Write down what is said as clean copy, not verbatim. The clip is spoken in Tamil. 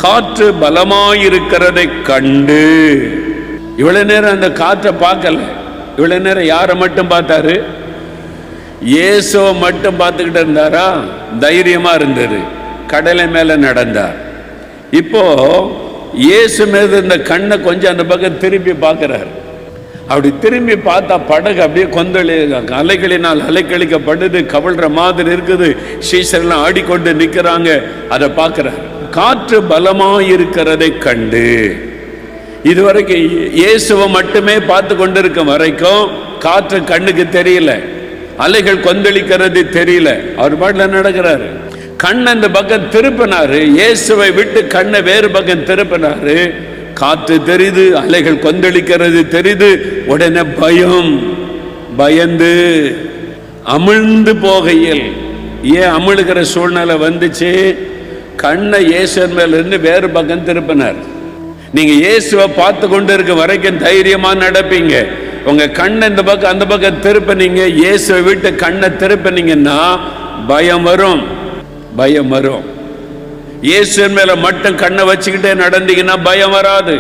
காற்று பலமாயிருக்கிறதை கண்டு. இவ்வளவு நேரம் அந்த காற்றை பார்க்கல. இவ்வளவு நேரம் யாரை மட்டும் பார்த்தாரு? இயேசுவை மட்டும் பார்த்துக்கிட்டு இருந்தாரா? தைரியமா இருந்தாரு, கடலை மேல நடந்தார். இப்போ இயேசு மீது இந்த கண்ணை கொஞ்சம் அந்த பக்கம் திரும்பி பார்க்கிறார். அப்படி திரும்பி பார்த்தா படகு அப்படியே அலைகளினால் அலைக்கழிக்கப்படுது, கவிழ்ற மாதிரி இருக்குது. சீசரெல்லாம் ஆடிக்கொண்டு நிற்கிறாங்க. அதை பார்க்கிறார். காற்று பலமாயிருக்கிறதை கண்டு. இதுவரைக்கும் இயேசுவை மட்டுமே பார்த்து கொண்டிருக்க வரைக்கும் காற்று கண்ணுக்கு தெரியல, அலைகள் கொந்தளிக்கிறது தெரியல. அவர் பாட்டில் நடக்கிறாரு. கண்ணை இந்த பக்கம் திருப்பினாரு, இயேசுவை விட்டு கண்ணை வேறு பக்கம் திருப்பினாரு. காற்று தெரியுது, அலைகள் கொந்தளிக்கிறது தெரியுது. உடனே பயந்து அமிழ்ந்து போகையில். ஏன் அமிழ்கிற சூழ்நிலை வந்துச்சு? கண்ணை இயேசு மேல இருந்து வேறு பக்கம் திருப்பினார். நீங்க இயேசுவை பார்த்து கொண்டு இருக்க வரைக்கும் தைரியமா நடப்பீங்க. உங்க கண்ணை இந்த பக்கம் அந்த பக்கம் திருப்பினீங்க, இயேசுவை விட்டு கண்ணை திருப்பினீங்கன்னா பயம் வரும். இயேசு மேல மட்டும் கண்ணை வச்சுக்கிட்டே நடந்தீங்கன்னா பயம் வராது.